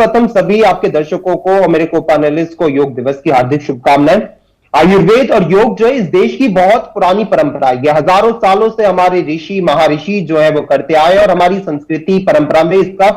सर्वप्रथम सभी आपके दर्शकों को और मेरे को पैनलिस्ट को योग दिवस की हार्दिक शुभकामनाएं। आयुर्वेद और योग जो है इस देश की बहुत पुरानी परंपरा है। ये हजारों सालों से हमारे ऋषि महर्षि जो है वो करते आए और हमारी संस्कृति परंपरा में इसका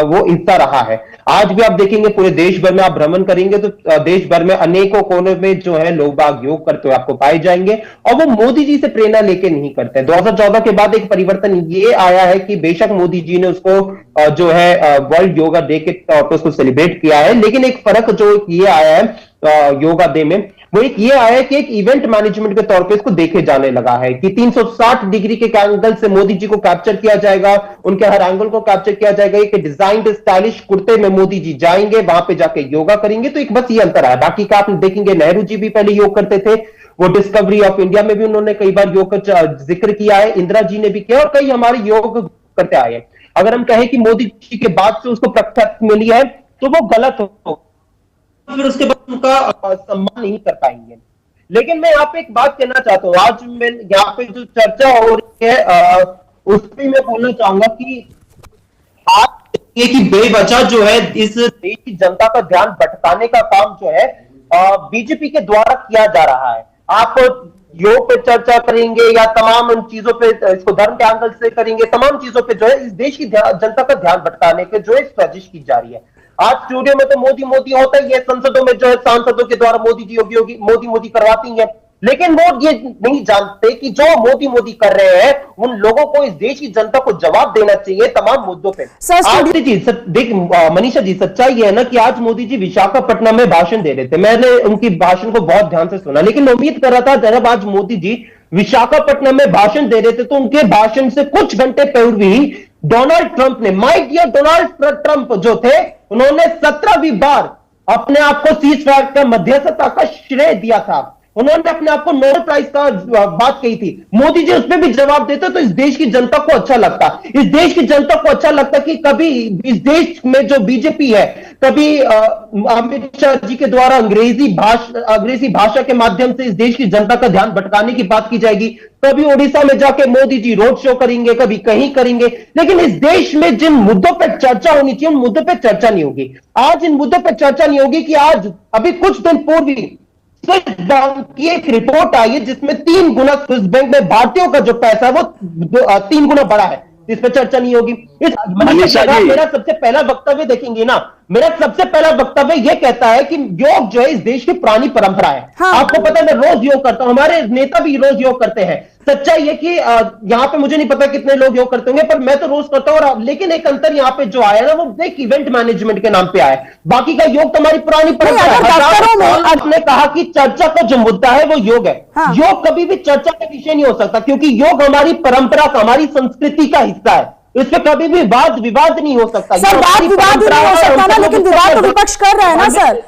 वो हिस्सा रहा है। आज भी आप देखेंगे पूरे देश भर में आप भ्रमण करेंगे तो देश भर में अनेकों कोने में जो है लोग बाग योग करते हुए आपको पाए जाएंगे और वो मोदी जी से प्रेरणा लेके नहीं करते। 2014 के बाद एक परिवर्तन ये आया है कि बेशक मोदी जी ने उसको जो है वर्ल्ड योगा डे के तौर पर उसको सेलिब्रेट किया है, लेकिन एक फर्क जो ये आया है योगा डे में वो एक ये आया कि एक इवेंट मैनेजमेंट के तौर पे इसको देखे जाने लगा है कि 360 डिग्री के एंगल से मोदी जी को कैप्चर किया जाएगा, उनके हर एंगल को कैप्चर किया जाएगा। एक डिजाइंड स्टाइलिश कुर्ते में मोदी जी जाएंगे, वहां पे जाके योगा करेंगे। तो एक बस ये अंतर है। बाकी का आप देखेंगे नेहरू जी भी पहले योग करते थे, वो डिस्कवरी ऑफ इंडिया में भी उन्होंने कई बार योग का जिक्र किया है, इंदिरा जी ने भी किया और कई हमारे योग करते आए हैं। अगर हम कहें कि मोदी जी के बाद से उसको प्रख्याति मिली है तो वो गलत हो, फिर उसके बाद उनका सम्मान नहीं कर पाएंगे। लेकिन मैं यहाँ पे एक बात कहना चाहता हूँ, आज मैं यहाँ पे जो चर्चा हो रही है उसमें मैं बोलना चाहूंगा कि आप ये कि बेवजह जो है इस देश की जनता का ध्यान भटकाने का काम जो है बीजेपी के द्वारा किया जा रहा है। आप योग पे चर्चा करेंगे या तमाम उन चीजों पे, इसको धर्म के एंगल से करेंगे, तमाम चीजों पे जो है इस देश की जनता का ध्यान भटकाने के जो है साजिश की जा रही है। आज स्टूडियो में तो मोदी मोदी होता ही है, संसदों में जो है सांसदों के द्वारा मोदी जी योगी योगी मोदी मोदी करवाती हैं, लेकिन वो ये नहीं जानते कि जो मोदी मोदी कर रहे हैं उन लोगों को, इस देश की जनता को जवाब देना चाहिए तमाम मुद्दों पे। आज जी देख मनीषा जी, सच्चाई ये है ना कि आज मोदी जी विशाखापट्टनम में भाषण दे रहे थे। मैंने उनकी भाषण को बहुत ध्यान से सुना, लेकिन मैं उम्मीद कर रहा था जब आज मोदी जी विशाखापट्टनम में भाषण दे रहे थे तो उनके भाषण से कुछ घंटे पूर्व ही डोनाल्ड ट्रंप ने, माय डियर डोनाल्ड ट्रंप जो थे, उन्होंने 17वीं बार अपने आप को सीज फायर का मध्यस्थता का श्रेय दिया था। उन्होंने अपने आप को नोबेल प्राइज का बात कही थी। मोदी जी उसमें भी जवाब देते तो इस देश की जनता को अच्छा लगता। इस देश की जनता को अच्छा लगता कि कभी इस देश में जो बीजेपी है, कभी अमित शाह जी के द्वारा अंग्रेजी भाषा के माध्यम से इस देश की जनता का ध्यान भटकाने की बात की जाएगी, कभी ओडिशा में जाके मोदी जी रोड शो करेंगे, कभी कहीं करेंगे, लेकिन इस देश में जिन मुद्दों पर चर्चा होनी चाहिए उन मुद्दों पर चर्चा नहीं होगी। आज इन मुद्दों पर चर्चा नहीं होगी कि आज अभी कुछ दिन पूर्व स्विस बैंक की एक रिपोर्ट आई है जिसमें 3 गुना स्विस बैंक में भारतीयों का जो पैसा है वो 3 गुना बढ़ा है। इस पर चर्चा नहीं होगी। मेरा सबसे पहला वक्तव्य देखेंगे ना, मेरा सबसे पहला वक्तव्य यह कहता है कि योग जो है इस देश की पुरानी परंपरा है। हाँ। आपको पता है मैं रोज योग करता हूं, हमारे नेता भी रोज योग करते हैं। सच्चाई है कि यहाँ पे मुझे नहीं पता कितने लोग योग करते होंगे, पर मैं तो रोज करता हूं। लेकिन एक अंतर यहाँ पे जो आया ना वो एक इवेंट मैनेजमेंट के नाम पे आया, बाकी का योग तो हमारी पुरानी परंपरा है। आपने कहा कि चर्चा का जो मुद्दा है वो योग है। हाँ। योग कभी भी चर्चा का विषय नहीं हो सकता, क्योंकि योग हमारी परंपरा का, हमारी संस्कृति का हिस्सा है। इसमें कभी भी वाद विवाद नहीं हो सकता। सर वाद विवाद नहीं हो सकता ना, लेकिन विवाद तो विपक्ष कर रहा है ना सर।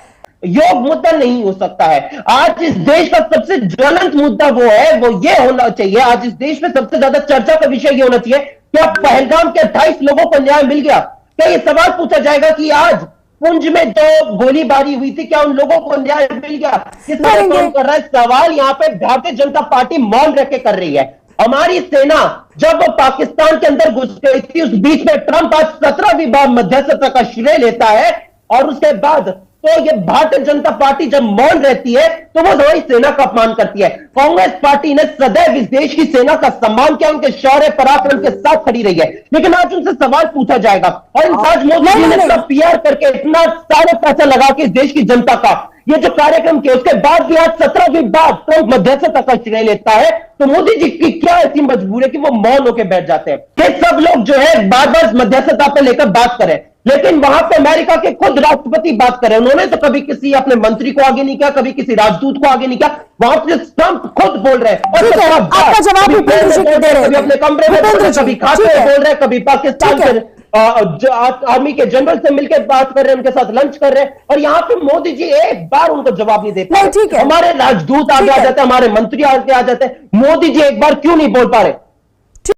योग मुद्दा नहीं हो सकता है। आज इस देश का सबसे ज्वलंत मुद्दा वो है, वो ये होना चाहिए। आज इस देश में सबसे ज्यादा चर्चा का विषय ये होना चाहिए क्या पहलगाम के 28 लोगों को न्याय मिल गया? क्या ये सवाल पूछा जाएगा कि आज पुंछ में जो गोलीबारी हुई थी क्या उन लोगों को न्याय मिल गया? किसने काम कर रहा है? सवाल यहाँ पे भारतीय जनता पार्टी मौन रख के कर रही है। हमारी सेना जब पाकिस्तान के अंदर घुस गई थी उस बीच में ट्रंप आज 17वीं बार मध्यस्थता का श्रेय लेता है, और उसके बाद तो ये भारतीय जनता पार्टी जब मौन रहती है तो वो हमारी सेना का अपमान करती है। कांग्रेस पार्टी ने सदैव इस देश की सेना का सम्मान किया, उनके शौर्य पराक्रम के साथ खड़ी रही है, लेकिन आज उनसे सवाल पूछा जाएगा। और आज मोदी जी ने इतना पीआर करके इतना सारे पैसा लगा के इस देश की जनता का ये जो कार्यक्रम किया, उसके बाद भी आज 17वीं बार ट्रंप मध्यस्थता का श्रेय लेता है, तो मोदी जी की क्या ऐसी मजबूरी है कि वो मौन होकर बैठ जाते हैं? ये सब लोग जो है बार बार मध्यस्थता पे लेकर बात करें, लेकिन वहां पे अमेरिका के खुद राष्ट्रपति बात करें। उन्होंने तो कभी किसी अपने मंत्री को आगे नहीं किया, कभी किसी राजदूत को आगे नहीं किया। वहां पे ट्रंप खुद बोल रहे हैं और आपका जवाब कभी अपने कमरे में, कभी खाते हुए बोल रहे हैं, कभी पाकिस्तान के आर्मी के जनरल से मिलकर बात कर रहे हैं, उनके साथ लंच कर रहे हैं, और यहाँ पे मोदी जी एक बार उनको जवाब नहीं देते। हमारे राजदूत आगे आ जाते हैं, हमारे मंत्री आगे आ जाते हैं, मोदी जी एक बार क्यों नहीं बोल पा रहे?